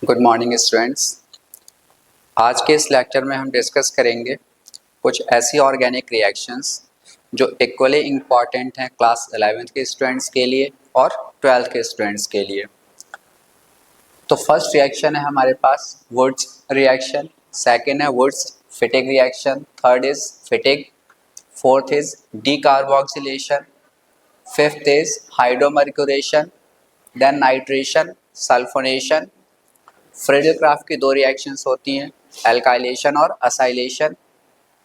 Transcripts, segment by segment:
Good morning students. आज के इस लेक्चर में हम डिस्कस करेंगे कुछ ऐसी ऑर्गेनिक रिएक्शंस जो इक्वली इम्पॉर्टेंट हैं क्लास 11th के स्टूडेंट्स के लिए और 12th के स्टूडेंट्स के लिए। तो फर्स्ट रिएक्शन है हमारे पास वुड्स रिएक्शन, सेकेंड है Wurtz Fittig reaction, third is Fittig, fourth is decarboxylation, fifth is hydromercuration, then nitration, sulphonation. Friedel Crafts की दो रिएक्शंस होती हैं, एल्काइलेशन और असाइलेशन।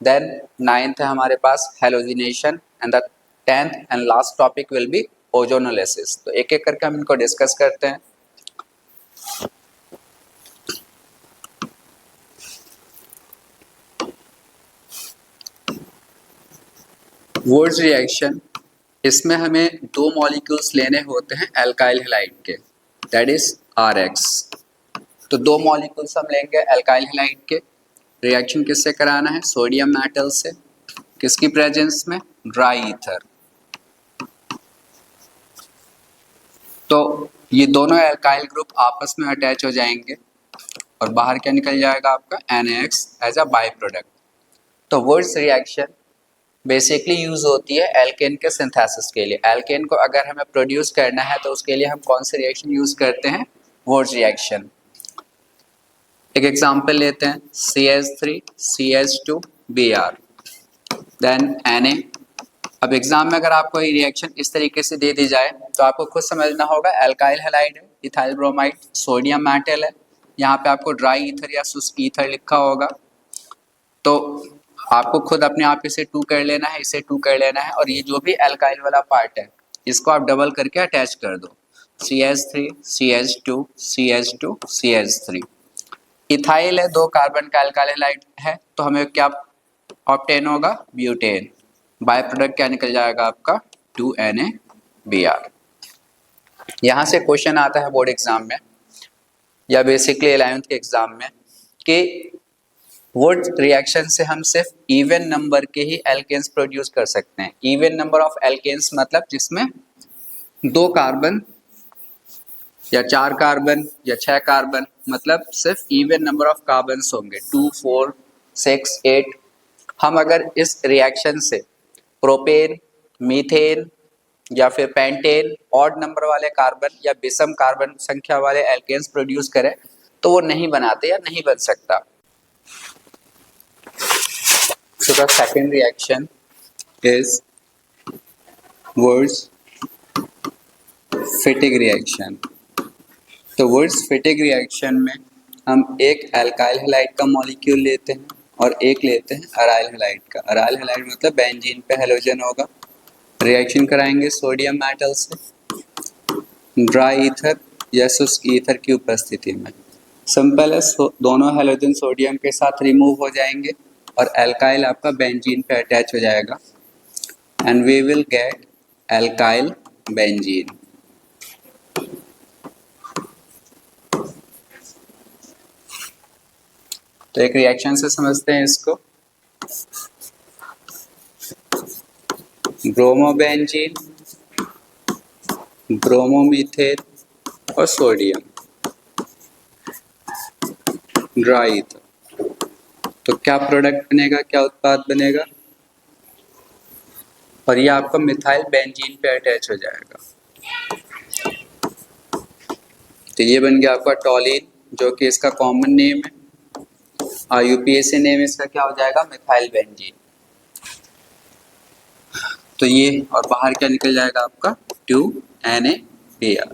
देन नाइन्थ है हमारे पास halogenation and the 10th and last topic will be ozonolysis. तो एक एक करके हम इनको डिस्कस करते हैं। वुड्स रिएक्शन, इसमें हमें दो मॉलिक्यूल्स लेने होते हैं एल्काइल हैलाइड के, दैट इज RX। तो दो मॉलिक्यूल्स हम लेंगे एल्काइल हैलाइड के। रिएक्शन किससे कराना है? सोडियम मेटल से। किसकी प्रेजेंस में? Dry ether. तो ये दोनों एल्काइल ग्रुप आपस में अटैच हो जाएंगे और बाहर क्या निकल जाएगा आपका? NaX as a by product. तो वुड्स रिएक्शन बेसिकली यूज होती है एल्केन के सिंथेसिस के लिए। एल्केन को अगर हमें प्रोड्यूस करना है तो उसके लिए हम कौन सी रिएक्शन यूज करते हैं? Wurtz reaction. एक एग्जांपल लेते हैं, CH3 CH2 Br then Na। अब एग्जाम में अगर आपको ये रिएक्शन इस तरीके से दे दी जाए तो आपको खुद समझना होगा एल्काइल हैलाइड है, इथाइल ब्रोमाइड, सोडियम मेटल है, यहाँ पे आपको ड्राई ईथर या शुष्क ईथर लिखा होगा। तो आपको खुद अपने आप इसे 2 कर लेना है, इसे 2 कर लेना है और ये जो भी एल्काइल वाला पार्ट है इसको आप डबल करके अटैच कर दो। CH3 CH2 CH2 CH3। Ethyl है, 2 कार्बन का एल्काइल हैलाइड है, तो हमें क्या ऑब्टेन होगा? ब्यूटेन। बाय प्रोडक्ट क्या निकल जाएगा आपका? 2NaBr। यहाँ से क्वेश्चन आता है बोर्ड एग्जाम में या बेसिकली 11th के एग्जाम में कि वुड रिएक्शन से हम सिर्फ इवन नंबर के ही एल्केन्स प्रोड्यूस कर सकते हैं। इवन नंबर ऑफ एल्केन्स मतलब जिसमें 2 कार्बन या 4 कार्बन या 6 कार्बन, मतलब सिर्फ इवन नंबर ऑफ कार्बन्स होंगे, 2 4 6 8। हम अगर इस रिएक्शन से प्रोपेन, मीथेन या फिर पेंटेन, ऑड नंबर वाले कार्बन या विषम कार्बन संख्या वाले एल्केन्स प्रोड्यूस करें तो वो नहीं बनाते या नहीं बन सकता। So the second reaction is Wurtz Fittig reaction. तो वुड्स फिटिग रिएक्शन में हम एक एल्काइल हैलाइड का मॉलिक्यूल लेते हैं और एक लेते हैं अराइल हैलाइड का। अराइल हैलाइड मतलब बेंजीन पे हेलोजन होगा। रिएक्शन कराएंगे सोडियम मेटल से ड्राई ईथर या शुष्क ईथर की उपस्थिति में। सिंपल है, दोनों हेलोजन सोडियम के साथ रिमूव हो जाएंगे और एल्काइल आपका बेंजीन पे अटैच हो जाएगा and we will get alkyl benzene. तो एक रिएक्शन से समझते हैं इसको। ब्रोमोबेंजीन, ब्रोमोमीथेन और सोडियम ड्राई ईथर। तो क्या प्रोडक्ट बनेगा, क्या उत्पाद बनेगा? और ये आपका मिथाइल बेंजीन पे अटैच हो जाएगा। तो ये बन गया आपका टॉलिन, जो कि इसका कॉमन नेम है। IUPAC नेम इसका क्या हो जाएगा? Methyl benzene. तो ये और बाहर क्या निकल जाएगा आपका? 2NaBr।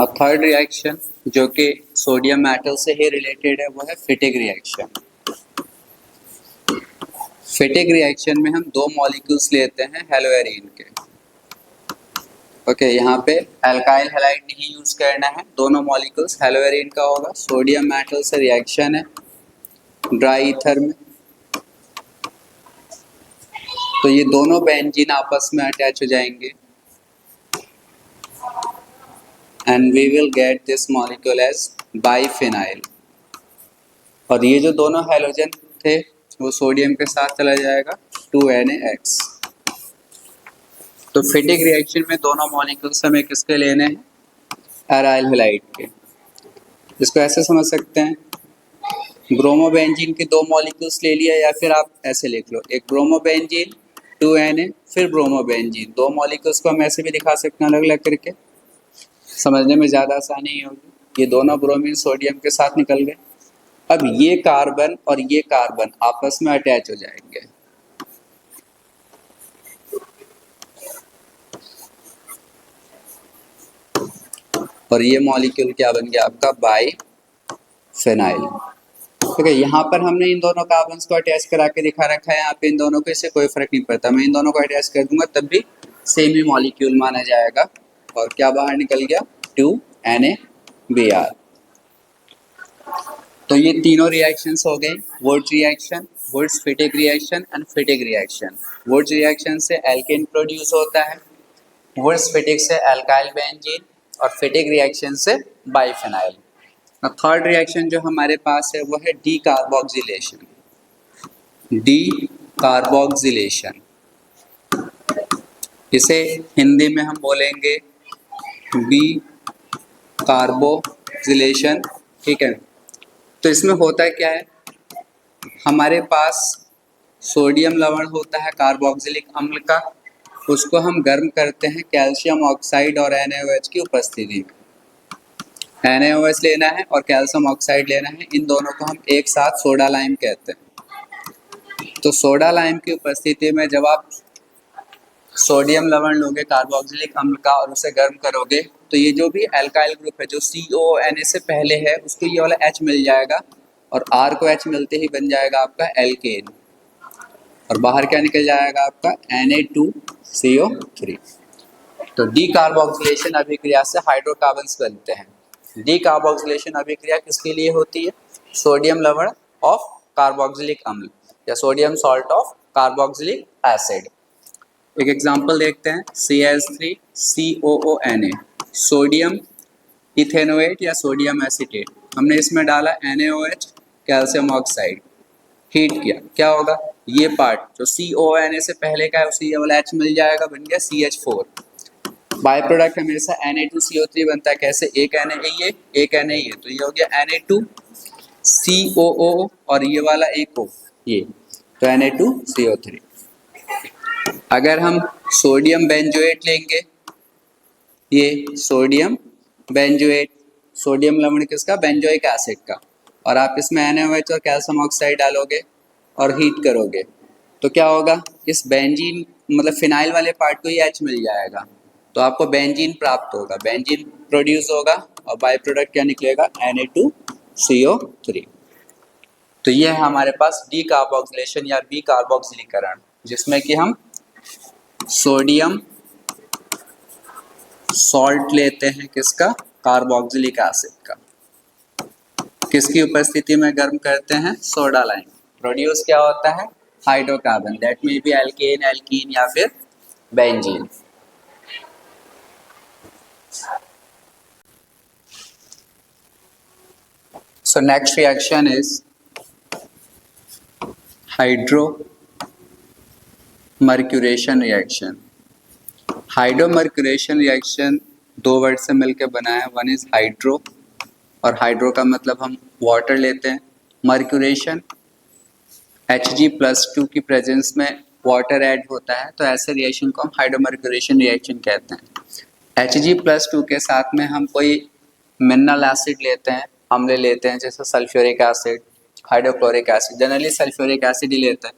अब थर्ड रिएक्शन जो कि सोडियम मेटल से ही रिलेटेड है वो है फिटिग रिएक्शन। फिटिग रिएक्शन में हम दो मॉलिक्यूल्स लेते हैं हेलोएरीन के। ओके, यहाँ पे एल्काइल हैलाइड नहीं यूज करना है, दोनों मॉलिक्यूल्स हेलोएरीन का होगा। सोडियम मेटल से रिएक्शन है ड्राई ईथर में, तो ये दोनों बेंजीन आपस में अटैच हो जाएंगे and we will get this molecule as biphenyl. और ये जो दोनों हेलोजन थे वो सोडियम के साथ चला जाएगा 2NaX। तो फिटिक रिएक्शन में दोनों मॉलिक्यूल्स हमें किसके लेने हैं, एराइल हैलाइड के। इसको ऐसे समझ सकते हैं, ब्रोमोबेंजीन के दो मॉलिक्यूल्स ले लिया, या फिर आप ऐसे लिख लो, एक ब्रोमोबेंजीन 2Na फिर ब्रोमोबेंजीन, दो मॉलिक्यूल्स को हम ऐसे भी दिखा सकते हैं अलग अलग करके, समझने में ज़्यादा आसानी होगी। ये दोनों ब्रोमीन सोडियम के साथ निकल गए। अब ये कार्बन और ये कार्बन आपस में अटैच हो जाएंगे, और ये मॉलिक्यूल क्या बन गया आपका, बाइफेनाइल। ठीक है, यहाँ पर हमने इन दोनों कार्बन्स को अटैच करा के दिखा रखा है, यहाँ पे इन दोनों को, इससे कोई फर्क नहीं पड़ता, मैं इन दोनों को अटैच कर दूंगा तब भी सेम ही मॉलिक्यूल माना जाएगा। और क्या बाहर निकल गया, 2NaBr। तो ये तीनों रिएक्शंस हो गए, Wurtz reaction, Wurtz Fittig reaction and Fittig reaction. Wurtz reaction से एल्केन प्रोड्यूस होता है, वुर्ट्ज फिटिक से एल्काइल बेंजीन, और फिटिक रिएक्शन से बाइफेनाइल। थर्ड रिएक्शन जो हमारे पास है वो है डी कार्बोक्सिलेशन। डी कार्बोक्सिलेशन, इसे हिंदी में हम बोलेंगे बी कार्बोक्सिलेशन। ठीक है, तो इसमें होता क्या है, हमारे पास सोडियम लवण होता है कार्बोक्सिलिक अम्ल का, उसको हम गर्म करते हैं कैल्शियम ऑक्साइड और NaOH की उपस्थिति में। NaOH लेना है और कैल्शियम ऑक्साइड लेना है, इन दोनों को हम एक साथ सोडा लाइम कहते हैं। तो सोडा लाइम की उपस्थिति में जब आप सोडियम लवण लोगे कार्बोक्सिलिक अम्ल का और उसे गर्म करोगे, तो ये जो भी एल्काइल ग्रुप है जो CONA से पहले है उसको ये वाला H मिल जाएगा, और R को H मिलते ही बन जाएगा आपका एल्केन, और बाहर क्या निकल जाएगा आपका Na2CO3। तो डी कार्बोक्सिलेशन अभिक्रिया से हाइड्रोकार्बन्स बनते हैं। डी कार्बोक्सिलेशन अभिक्रिया किसके लिए होती है, सोडियम लवण ऑफ कार्बोक्सिलिक अम्ल या sodium salt of carboxylic acid. एक एग्जांपल देखते हैं, CH3COONA, सोडियम इथेनोएट या सोडियम एसीटेट, हमने इसमें डाला NaOH कैल्शियम ऑक्साइड, हीट किया, क्या होगा, ये पार्ट जो CONA से पहले का है उसे ये वाला H मिल जाएगा, बन गया CH4। बाय प्रोडक्ट हमेशा Na2CO3 बनता है, कैसे, एक Na ये एक Na ये, तो ये हो गया Na2COO और ये वाला एक O ये, तो Na2CO3। अगर हम सोडियम बेंजोएट लेंगे, ये सोडियम बेंजोएट, सोडियम लवण किसका, बेंजोइक एसिड का, और आप इसमें NaOH और कैल्शियम ऑक्साइड डालोगे और हीट करोगे, तो क्या होगा, इस बेंजीन मतलब फिनाइल वाले पार्ट को ये H मिल जाएगा, तो आपको बेंजीन प्राप्त होगा, बेंजीन प्रोड्यूस होगा, और बाय प्रोडक्ट क्या निकलेगा, Na2CO3। तो ये है हमारे पास डी कार्बोक्सिलेशन या बी कार्बोक्सिलीकरण, जिसमें कि हम सोडियम सॉल्ट लेते हैं, किसका, कार्बोक्सिलिक एसिड का, किसकी उपस्थिति में गर्म करते हैं, सोडा लाइम, प्रोड्यूस क्या होता है, hydrocarbon, that may be alkane, alkene या फिर benzene. So next reaction is hydromercuration reaction. Hydromercuration reaction दो वर्ड से मिलकर बना है, वन इज हाइड्रो, और हाइड्रो का मतलब हम वाटर लेते हैं, मर्क्यूरेशन Hg+2 की प्रेजेंस में वाटर ऐड होता है, तो ऐसे रिएक्शन को हम हाइड्रोमर्क्यूरेशन रिएक्शन कहते हैं। Hg+2 के साथ में हम कोई मिनरल एसिड लेते हैं, अम्ल लेते हैं, जैसे sulphuric acid, hydrochloric acid, generally sulphuric acid ही लेते हैं।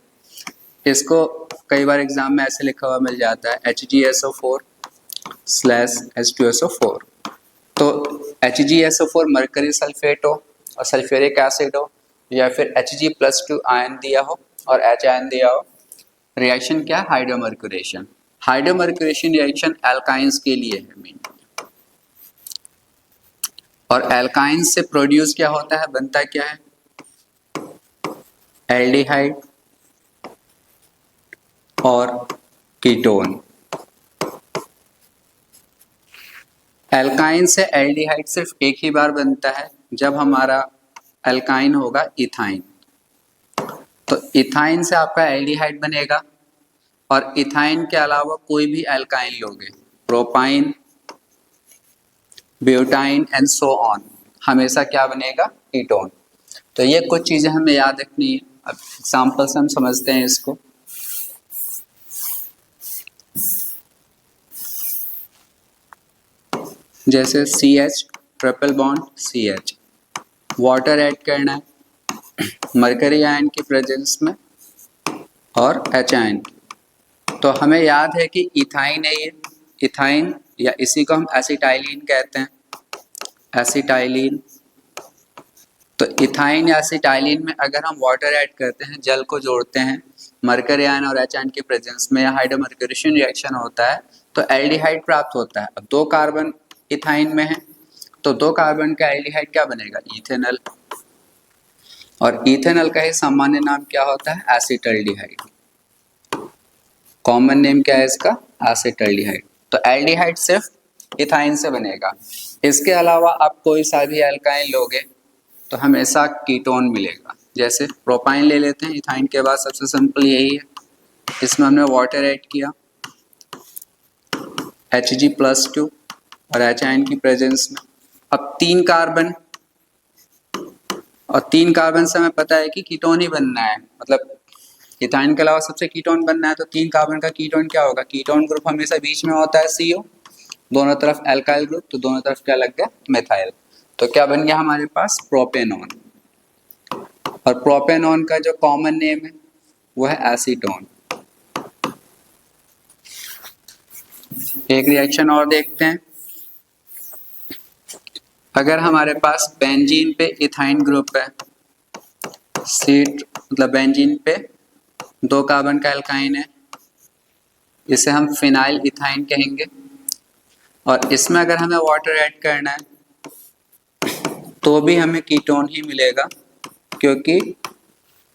इसको कई बार एग्जाम में ऐसे लिखा हुआ मिल जाता है HgSO4/H2SO4। तो HgSO4 मरकरी सल्फेट हो और सल्फ्यूरिक एसिड हो, या फिर Hg+2 आयन दिया हो और H आयन दिया हो, रिएक्शन क्या है, हाइड्रोमर्क्यूरेशन। हाइड्रोमर्क्यूरेशन रिएक्शन एल्काइंस के लिए है मेन, और एल्काइंस से प्रोड्यूस क्या होता है, बनता क्या है, एल्डिहाइड और कीटोन। एल्काइन से एल्डिहाइड सिर्फ एक ही बार बनता है, जब हमारा एल्काइन होगा इथाइन। तो इथाइन से आपका एल्डिहाइड बनेगा, और इथाइन के अलावा कोई भी एल्काइन लोगे, propyne, butyne and so on, हमेशा क्या बनेगा, कीटोन। तो ये कुछ चीजें हमें याद रखनी है। अब एग्जाम्पल से हम समझते हैं इसको। जैसे CH triple bond CH, water add करना है मरकरी आयन की प्रेजेंस में और H आयन। तो हमें याद है कि इथाइन है ये, इथाइन या इसी को हम एसिटाइलिन कहते हैं, एसिटाइलिन। तो इथाइन या एसिटाइलिन में अगर हम वाटर ऐड करते हैं, जल को जोड़ते हैं मरकरी आयन और H आयन के प्रेजेंस में, या हाइड्रोमर्क्यूरेशन रिएक्शन होता है तो एल्डिहाइड प्राप्त होता है। अब 2 कार्बन इथाइन में है तो 2 कार्बन का एल्डिहाइड क्या बनेगा, इथेनॉल। और इथेनॉल का ही सामान्य नाम क्या होता है, एसिटल्डिहाइड। कॉमन नेम क्या है इसका, एसिटल्डिहाइड। तो एल्डिहाइड सिर्फ इथाइन से बनेगा। इसके अलावा आप कोई सा भी एल्काइन लोगे तो हमेशा कीटोन मिलेगा। जैसे प्रोपाइन ले लेते हैं, इथाइन के बाद सबसे सिंपल यही है। इसमें हमने वाटर ऐड किया, Hg+2 और H आयन की प्रेजेंस में। अब 3 कार्बन, और 3 कार्बन से हमें पता है कि कीटोन ही बनना है, मतलब इथाइन के अलावा सबसे कीटोन बनना है। तो 3 कार्बन का कीटोन क्या होगा, कीटोन ग्रुप हमेशा बीच में होता है CO, दोनों तरफ एल्काइल ग्रुप, तो दोनों तरफ क्या लग गया, मेथाइल। तो क्या बन गया हमारे पास, प्रोपेनॉन। और प्रोपेनॉन का जो कॉमन नेम है वो है एसीटोन। एक रिएक्शन और देखते हैं। अगर हमारे पास बेंजीन पे इथाइन ग्रुप है, सीट मतलब बेंजीन पे 2 कार्बन का एल्काइन है, इसे हम फिनाइल इथाइन कहेंगे। और इसमें अगर हमें वाटर ऐड करना है तो भी हमें कीटोन ही मिलेगा, क्योंकि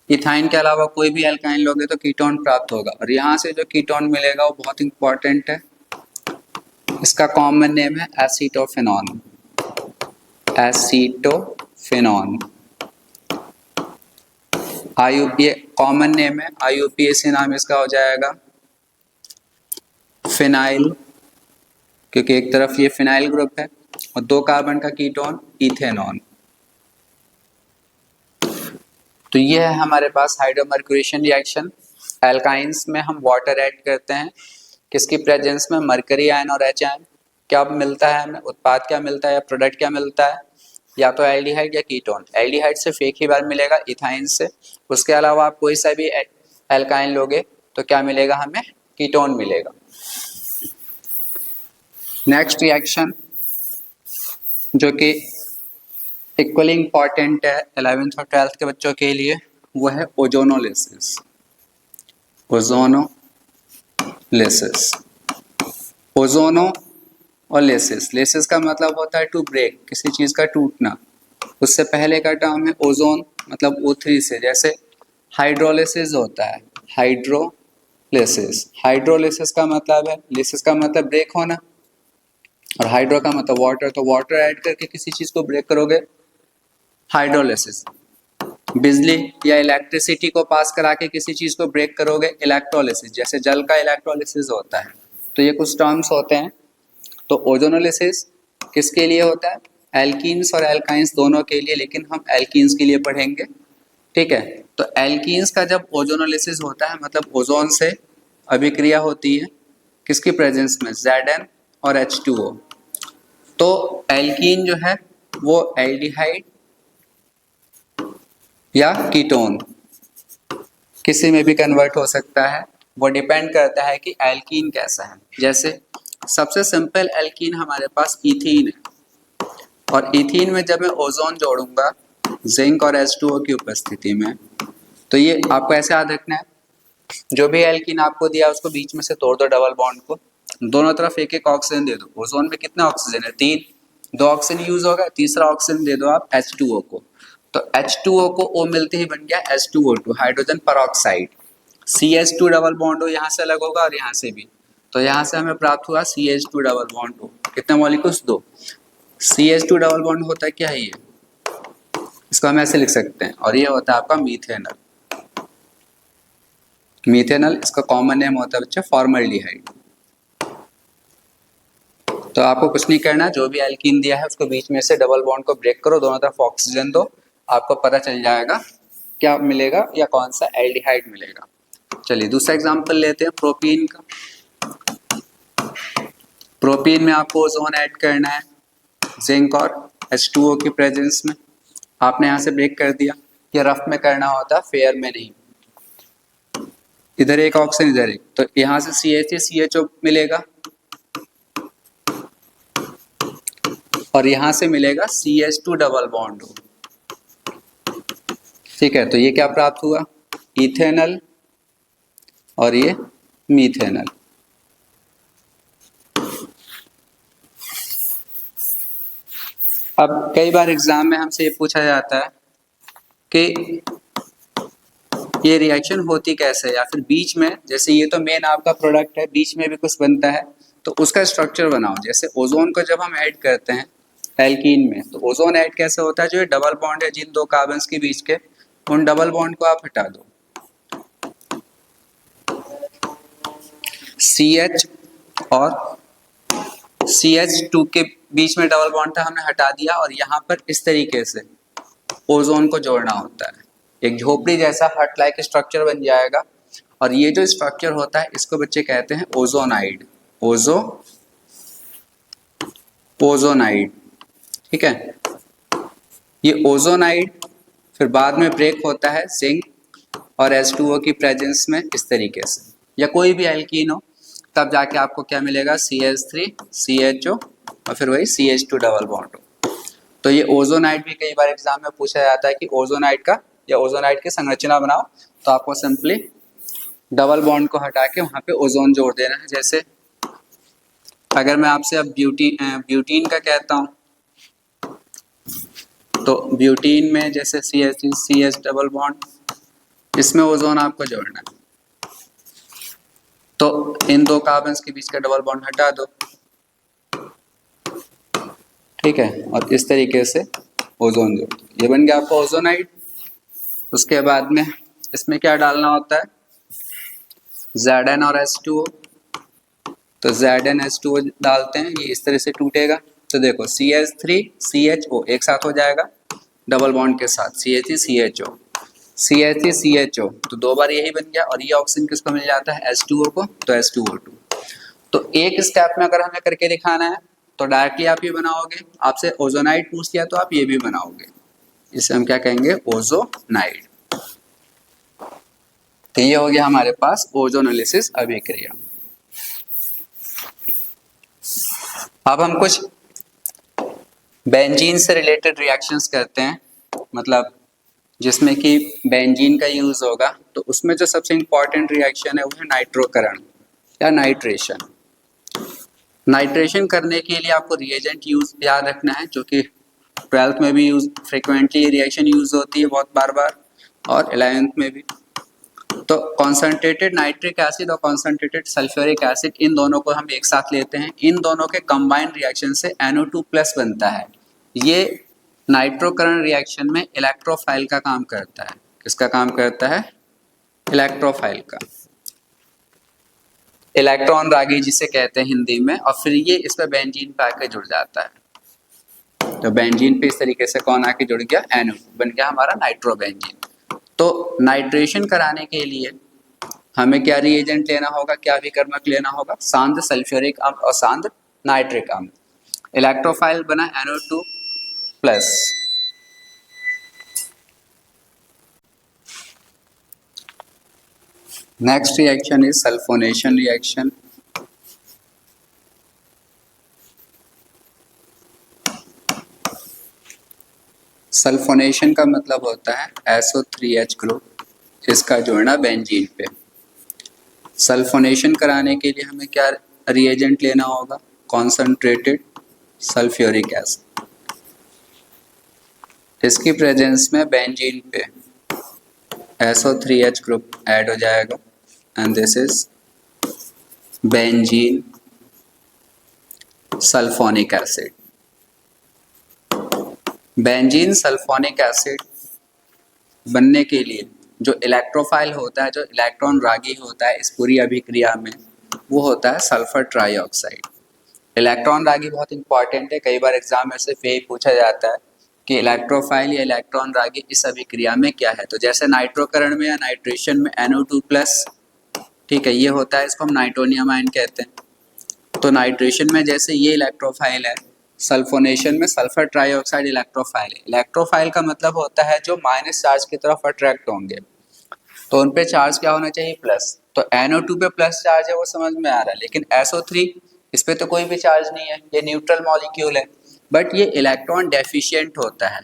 इथाइन के अलावा कोई भी एल्काइन लोगे तो कीटोन प्राप्त होगा। और यहाँ से जो कीटोन मिलेगा वो बहुत इंपॉर्टेंट है, इसका कॉमन नेम है एसीटोफेनॉन, एसीटोफेनॉन। IUPAC कॉमन नेम है, IUPAC नाम इसका हो जाएगा फिनाइल, क्योंकि एक तरफ ये फिनाइल ग्रुप है, और 2 कार्बन का कीटोन इथेनॉन। तो ये है हमारे पास हाइड्रोमर्क्यूरेशन रिएक्शन। एल्काइंस में हम वाटर ऐड करते हैं, किसकी प्रेजेंस में, मरकरी आयन और H आयन। क्या मिलता है हमें, उत्पाद क्या मिलता है या प्रोडक्ट क्या मिलता है, या तो एल्डिहाइड या कीटोन। एल्डिहाइड सिर्फ एक ही बार मिलेगा इथाइन से, उसके अलावा आप कोई सा भी एल्काइन लोगे तो क्या मिलेगा हमें, कीटोन मिलेगा। नेक्स्ट रिएक्शन जो कि इक्वली इंपॉर्टेंट है 11th और 12th के बच्चों के लिए, वो है ओजोनोलिसिस। ओजोनोलिसिस, ओजोनो और लेसिस। लेसिस का मतलब होता है टू ब्रेक, किसी चीज का टूटना। उससे पहले का टर्म है ओजोन, मतलब O3 से। जैसे हाइड्रोलिसिस होता है, हाइड्रोलिसिस। हाइड्रोलिसिस का मतलब है, लिसिस का मतलब ब्रेक होना, और हाइड्रो का मतलब वाटर, तो वाटर ऐड करके किसी चीज को ब्रेक करोगे, हाइड्रोलिसिस। बिजली या इलेक्ट्रिसिटी को पास करा के किसी चीज को ब्रेक करोगे, इलेक्ट्रोलिसिस। जैसे जल का इलेक्ट्रोलिसिस होता है। तो ये कुछ टर्म्स होते हैं। तो ओजोनोलिसिस किसके लिए होता है, एल्कीन्स और एल्काइंस दोनों के लिए, लेकिन हम एल्कीन्स के लिए पढ़ेंगे, ठीक है। तो एल्कीन्स का जब ओजोनोलिसिस होता है, मतलब ओजोन से अभिक्रिया होती है, किसकी प्रेजेंस में, Zn और H2O। तो एल्कीन जो है वो एल्डिहाइड या कीटोन किसी में भी कन्वर्ट हो सकता है, वो डिपेंड करता है कि एल्कीन कैसा है। जैसे सबसे सिंपल एल्कीन हमारे पास इथीन है, और इथीन में जब मैं ओजोन जोड़ूंगा जिंक और H2O की उपस्थिति में, तो ये आपको ऐसे याद रखना है, जो भी एल्कीन आपको दिया उसको बीच में से तोड़ दो डबल बॉन्ड को, दोनों तरफ एक एक ऑक्सीजन दे दो। ओजोन में कितना ऑक्सीजन है, 3, 2 ऑक्सीजन यूज होगा, तीसरा ऑक्सीजन दे दो आप H2O को। तो H2O को O मिलते ही बन गया H2O2, hydrogen peroxide. CH2 double bond हो यहाँ से अलग होगा और यहाँ से भी, तो यहाँ से हमें प्राप्त हुआ CH2 डबल बॉन्ड हो। कितने मॉलिक्यूल्स, 2। CH2 डबल बॉन्ड होता है क्या है ये, इसको हम ऐसे लिख सकते हैं, और ये होता है आपका मीथेनॉल। मीथेनॉल इसका कॉमन नेम होता है बच्चे फॉर्मल्डिहाइड। तो आपको कुछ नहीं करना, जो भी एल्कीन दिया है उसको बीच में से डबल बॉन्ड को ब्रेक करो, दोनों तरफ ऑक्सीजन दो, आपको पता चल जाएगा क्या मिलेगा या कौन सा एल्डिहाइड मिलेगा। चलिए दूसरा एग्जांपल लेते हैं प्रोपीन का। प्रोपीन में आपको ओजोन ऐड करना है जिंक और H2O की प्रेजेंस में। आपने यहाँ से ब्रेक कर दिया, ये रफ में करना होता है, फेयर में नहीं। इधर एक ऑक्सीजन इधर एक, तो यहाँ से CH3CHO मिलेगा और यहाँ से मिलेगा CH2 डबल बॉन्ड। ठीक है, तो ये क्या प्राप्त हुआ, इथेनॉल और ये मीथेनॉल। अब कई बार एग्जाम में हमसे ये पूछा जाता है कि ये रिएक्शन होती कैसे है, या फिर बीच में, जैसे ये तो मेन आपका प्रोडक्ट है, बीच में भी कुछ बनता है तो उसका स्ट्रक्चर बनाओ। जैसे ओजोन को जब हम ऐड करते हैं एल्कीन में, तो ओजोन ऐड कैसे होता है, जो ये डबल बॉन्ड है जिन दो कार्बन्स के बीच के, उन डबल बॉन्ड को आप हटा दो। CH और CH2 के बीच में डबल बॉन्ड था, हमने हटा दिया, और यहाँ पर इस तरीके से ओजोन को जोड़ना होता है। एक झोपड़ी जैसा हट लाइक स्ट्रक्चर बन जाएगा, और ये जो स्ट्रक्चर होता है इसको बच्चे कहते हैं ओजोनाइड। ओजोनाइड, ठीक है। ये ओजोनाइड फिर बाद में ब्रेक होता है जिंक और H2O की प्रेजेंस में इस तरीके से, या कोई भी एल्कीन हो, तब जाके आपको क्या मिलेगा, CH3CHO और फिर वही CH2 डबल बॉन्ड हो। तो ये ओजोनाइड भी कई बार एग्जाम में पूछा जाता है कि ओजोनाइड का या ओजोनाइड की संरचना बनाओ, तो आपको सिंपली डबल बॉन्ड को हटा के वहां पे ओजोन जोड़ देना है। जैसे अगर मैं आपसे अब ब्यूटीन का कहता हूं, तो ब्यूटीन में जैसे CH डबल बॉन्ड, इसमें ओजोन आपको जोड़ना है, तो इन दो कार्बन्स के बीच का डबल बॉन्ड हटा दो, ठीक है, और इस तरीके से ओजोन जोड़ दो। ये बन गया आपका ओजोनाइड। उसके बाद में इसमें क्या डालना होता है, Zn और H2O, तो Zn H2O डालते हैं, ये इस तरह से टूटेगा, तो देखो CH3CHO एक साथ हो जाएगा डबल बॉन्ड के साथ, CH3CHO CH3CHO, तो दो बार यही बन गया, और ये ऑक्सीजन किसको मिल जाता है, H2O को, तो H2O2। तो एक स्टेप में अगर हमें करके दिखाना है तो डायरेक्टली आप ये बनाओगे, आपसे ओजोनाइड पूछ लिया तो आप ये भी बनाओगे, इसे हम क्या कहेंगे, ओजोनाइड। तो ये हो गया हमारे पास ओजोनोलिसिस अभिक्रिया। अब हम कुछ बेंजीन से रिलेटेड रिएक्शंस करते हैं, मतलब जिसमें कि बेंजीन का यूज होगा, तो उसमें जो सबसे इंपॉर्टेंट रिएक्शन है वो है नाइट्रोकरण या नाइट्रेशन। नाइट्रेशन करने के लिए आपको रिएजेंट यूज याद रखना है, जो कि 12th में भी यूज फ्रिक्वेंटली रिएक्शन यूज होती है बहुत बार बार, और 11th में भी। तो कॉन्सेंट्रेटेड नाइट्रिक एसिड और कॉन्सेंट्रेटेड सल्फ्यूरिक एसिड, इन दोनों को हम एक साथ लेते हैं, इन दोनों के कंबाइंड रिएक्शन से NO2+ बनता है। ये नाइट्रोकरण रिएक्शन में इलेक्ट्रोफाइल का काम करता है। किसका काम करता है, इलेक्ट्रोफाइल का, इलेक्ट्रॉन रागी जिसे कहते हैं हिंदी में, और फिर ये इस पर बेंजीन पे आके जुड़ जाता है। तो बेंजीन पे इस तरीके से कौन आके जुड़ गया, NO2 बन गया हमारा नाइट्रोबेंजीन। तो नाइट्रेशन कराने के लिए हमें क्या रिएजेंट लेना होगा, क्या विकर्मक लेना होगा, सांद्र सल्फ्यूरिक अम्ल और सांद्र नाइट्रिक अम्ल। इलेक्ट्रोफाइल बना NO2+। Next reaction is sulphonation reaction. Sulphonation का मतलब होता है SO3H ग्रुप, इसका जोड़ना बेंजीन पे। सल्फोनेशन कराने के लिए हमें क्या रिएजेंट लेना होगा, कॉन्सनट्रेटेड सल्फ्यूरिक एसिड। इसकी प्रेजेंस में बेंजीन पे SO3H ग्रुप ऐड हो जाएगा, and this is benzene sulphonic acid. Benzene sulphonic acid बनने के लिए जो इलेक्ट्रोफाइल होता है, जो इलेक्ट्रॉन रागी होता है इस पूरी अभिक्रिया में, वो होता है सल्फर ट्राईऑक्साइड। इलेक्ट्रॉन रागी बहुत इंपॉर्टेंट है, कई बार एग्जाम में से यही पूछा जाता है कि इलेक्ट्रोफाइल या इलेक्ट्रॉन रागी इस अभिक्रिया में क्या है। तो जैसे नाइट्रोकरण में या नाइट्रेशन में NO2+, ठीक है, ये होता है, इसको हम नाइट्रोनियम आयन कहते हैं। तो नाइट्रेशन में जैसे ये इलेक्ट्रोफाइल है, सल्फोनेशन में सल्फर ट्राईऑक्साइड इलेक्ट्रोफाइल है। इलेक्ट्रोफाइल का मतलब होता है जो माइनस चार्ज की तरफ अट्रैक्ट होंगे, तो उन पे चार्ज क्या होना चाहिए, प्लस। तो NO2 पे प्लस चार्ज है, वो समझ में आ रहा है, लेकिन SO3 इस पे तो कोई भी चार्ज नहीं है, ये न्यूट्रल मॉलिक्यूल है, बट ये इलेक्ट्रॉन डेफिशिएंट होता है।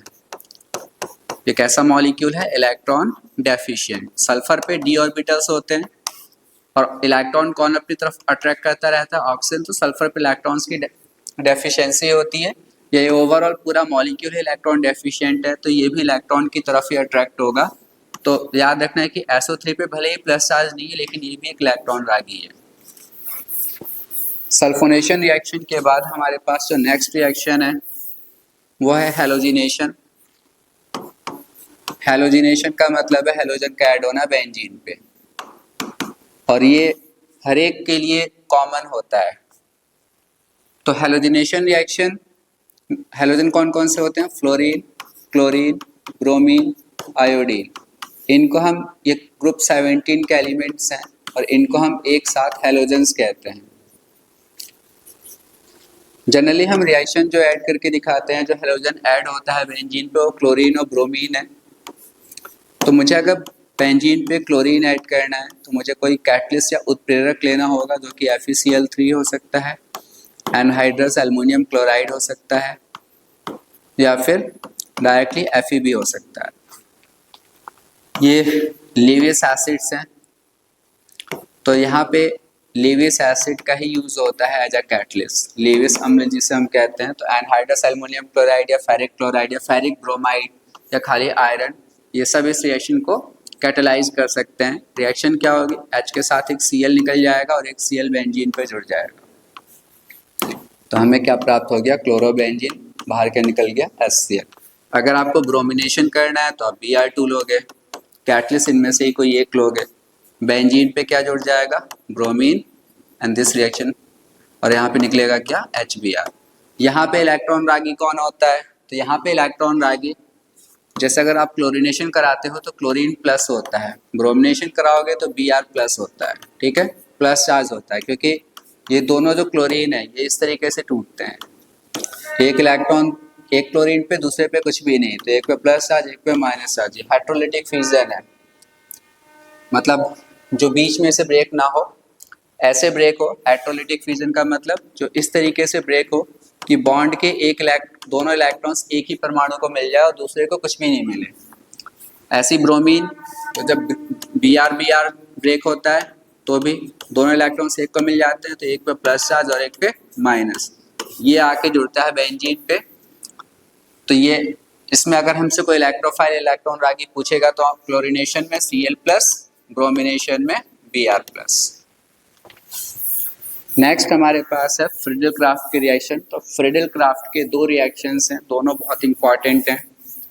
ये कैसा मॉलिक्यूल है, इलेक्ट्रॉन डेफिशिएंट। सल्फर पे d ऑर्बिटल्स होते हैं और इलेक्ट्रॉन कौन अपनी तरफ अट्रैक्ट करता रहता है, ऑक्सीजन। तो सल्फर पे इलेक्ट्रॉन्स की डेफिशिएंसी होती है। ये ओवरऑल पूरा मॉलिक्यूल है इलेक्ट्रॉन डेफिशिएंट है, तो ये भी इलेक्ट्रॉन की तरफ ही अट्रैक्ट होगा। तो याद रखना है कि SO3 पे भले ही प्लस चार्ज नहीं है, लेकिन ये भी एक इलेक्ट्रॉन रागी है। सल्फोनेशन रिएक्शन के बाद हमारे पास जो नेक्स्ट रिएक्शन है वो है हैलोजिनेशन। हैलोजिनेशन का मतलब है हैलोजन का ऐड होना बेंजीन पे, और ये हर एक के लिए कॉमन होता है। तो हैलोजिनेशन रिएक्शन, हैलोजन कौन कौन से होते हैं, फ्लोरीन, क्लोरीन, ब्रोमीन, आयोडीन। इनको हम, ये ग्रुप 17 के एलिमेंट्स हैं और इनको हम एक साथ हैलोजेंस कहते हैं। जनरली हम रिएक्शन जो ऐड करके दिखाते हैं, जो हैलोजन ऐड होता है बेंजीन पे, वो क्लोरीन और ब्रोमीन है। तो मुझे अगर बेंजीन पे क्लोरीन ऐड करना है तो मुझे कोई कैटलिस्ट या उत्प्रेरक लेना होगा, जो कि FeCl3 हो सकता है, एनहाइड्रस एल्युमिनियम क्लोराइड हो सकता है, या फिर डायरेक्टली Fe हो सकता है। ये लीवियस एसिड्स हैं, तो यहाँ पे लीवियस एसिड का ही यूज होता है एज अ कैटलिस्ट, लीवियस अम्ल जिसे हम कहते हैं। तो एनहाइड्रस एल्युमिनियम क्लोराइड या फेरिक क्लोराइड या फेरिक ब्रोमाइड या खाली आयरन, ये सब इस रिएक्शन को कैटेलाइज कर सकते हैं। रिएक्शन क्या होगी, H के साथ एक Cl निकल जाएगा और एक Cl बेंजीन पे जुड़ जाएगा, तो हमें क्या प्राप्त हो गया, क्लोरोबेंजीन, बाहर के निकल गया HCl। अगर आपको ब्रोमिनेशन करना है तो आप Br2 लोगे, कैटलिस्ट इनमें से ही कोई एक लोगे। बेंजीन पे क्या जुड़ जाएगा, ब्रोमीन एंड दिस रिएक्शन, और यहाँ पे निकलेगा क्या, HBr। यहाँ पे इलेक्ट्रॉन रागी कौन होता है, तो यहाँ पे इलेक्ट्रॉन रागी, जैसे अगर आप क्लोरीनेशन कराते हो तो क्लोरीन प्लस होता है, ब्रोमिनेशन कराओगे तो Br प्लस होता है, ठीक है, प्लस चार्ज होता है, क्योंकि ये दोनों जो क्लोरीन है ये इस तरीके से टूटते हैं, एक इलेक्ट्रॉन एक क्लोरीन पे दूसरे पे कुछ भी नहीं, तो एक पे प्लस चार्ज एक पे माइनस चार्ज, हाइड्रोलिटिक फ्यूजन है, मतलब जो बीच में से ब्रेक ना हो, ऐसे ब्रेक हो। हाइड्रोलिटिक फ्यूजन का मतलब जो इस तरीके से ब्रेक हो कि बॉन्ड के दोनों इलेक्ट्रॉन्स एक ही परमाणु को मिल जाए और दूसरे को कुछ भी नहीं मिले। ऐसी ब्रोमीन, तो जब Br ब्रेक होता है तो भी दोनों इलेक्ट्रॉन्स एक को मिल जाते हैं, तो एक पे प्लस चार्ज और एक पे माइनस, ये आके जुड़ता है बेंजीन पे। तो ये इसमें अगर हमसे कोई इलेक्ट्रोफाइल इलेक्ट्रॉन रागी पूछेगा तो आप क्लोरीनेशन में Cl+, ब्रोमिनेशन में Br+। नेक्स्ट हमारे पास है फ्रीडल क्राफ्ट की रिएक्शन। तो फ्रीडल क्राफ्ट के दो रिएक्शंस हैं, दोनों बहुत इंपॉर्टेंट हैं,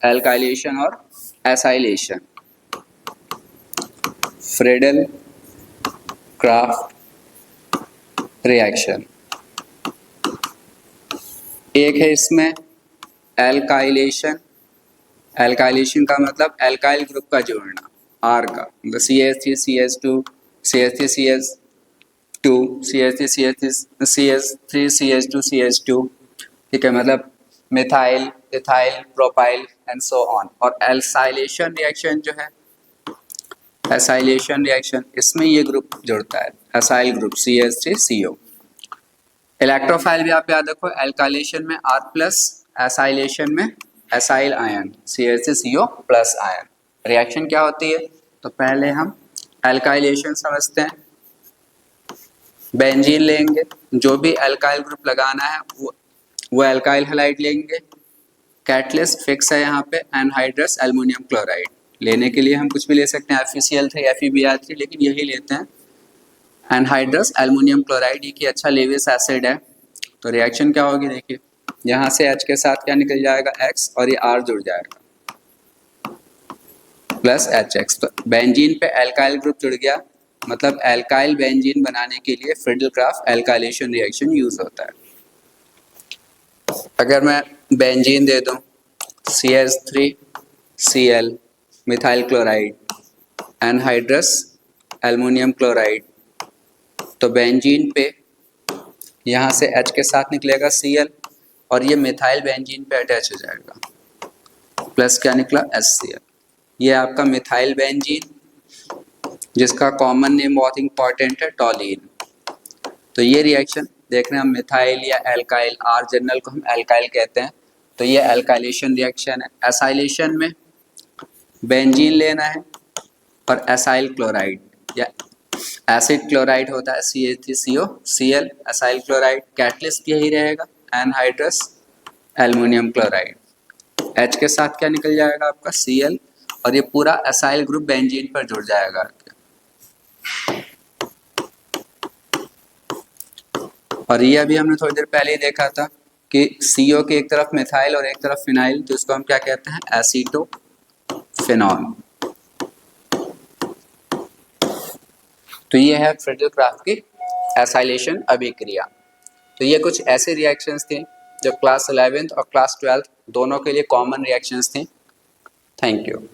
एल्काइलेशन और एसाइलेशन। फ्रीडल क्राफ्ट रिएक्शन, एक है इसमें एल्काइलेशन। एल्काइलेशन का मतलब एल्काइल ग्रुप का जोड़ना, R का, मतलब CH3 CH2 CH3 CH2 CH3 CH2 CH2, ठीक है, मतलब methyl ethyl propyl and so on. और एसाइलेशन रिएक्शन जो है, एसाइलेशन रिएक्शन, इसमें ये ग्रुप जुड़ता है, एसाइल ग्रुप CH3CO। इलेक्ट्रोफाइल भी आप याद रखो, एल्काइलेशन में R+, एसाइलेशन में acyl ion CH3CO+ ion. Reaction क्या होती है, तो पहले हम एल्काइलेशन समझते हैं। बेंजीन लेंगे, जो भी एल्काइल ग्रुप लगाना है वो एल्काइल हैलाइड लेंगे, कैटलिस्ट फिक्स है यहाँ पे एनहाइड्रस एल्युमिनियम क्लोराइड। लेने के लिए हम कुछ भी ले सकते हैं, FeCl3 FeBr3, लेकिन यही लेते हैं एनहाइड्रस एल्युमिनियम क्लोराइड, ये कि अच्छा लेवियस एसिड है। तो रिएक्शन क्या होगी, देखिए यहाँ से H के साथ क्या निकल जाएगा, X, और ये R जुड़ जाएगा। Plus HX। तो बेंजीन पे एल्काइल ग्रुप जुड़ गया, मतलब एल्काइल बेंजीन बनाने के लिए फ्रिडल-क्राफ्ट एल्काइलेशन रिएक्शन यूज होता है। अगर मैं बेंजीन दे दूं CH3Cl methyl chloride anhydrous aluminium chloride, तो बेंजीन पे यहाँ से H के साथ निकलेगा Cl और ये मिथाइल बेंजीन पे अटैच हो जाएगा, प्लस क्या निकला HCl। ये आपका मिथाइल बेंजीन जिसका कॉमन नेम बहुत इंपॉर्टेंट है टॉलीन। तो ये रिएक्शन देख रहे हैं हम, मिथाइल या एल्काइल, आर जनरल को हम एल्काइल कहते हैं। तो ये एल्काइलेशन रिएक्शन है। एसाइलेशन में बेंजीन लेना है और एसाइल क्लोराइड या एसिड क्लोराइड होता है CH3COCl एसाइल क्लोराइड, कैटलिस्ट यही रहेगा एनहाइड्रस एल्युमिनियम क्लोराइड। H के साथ क्या निकल जाएगा आपका Cl और ये पूरा एसाइल ग्रुप बेंजीन पर जुड़ जाएगा। और ये अभी हमने थोड़ी देर पहले ही देखा था कि CO की एक तरफ मिथाइल और एक तरफ फिनाइल, तो इसको हम क्या कहते हैं एसीटोफिनॉल। तो ये है फ्रिडल-क्राफ्ट की एसाइलेशन अभिक्रिया। तो ये कुछ ऐसे रिएक्शंस थे जो क्लास 11th और क्लास 12th दोनों के लिए कॉमन रिएक्शंस थे। Thank you.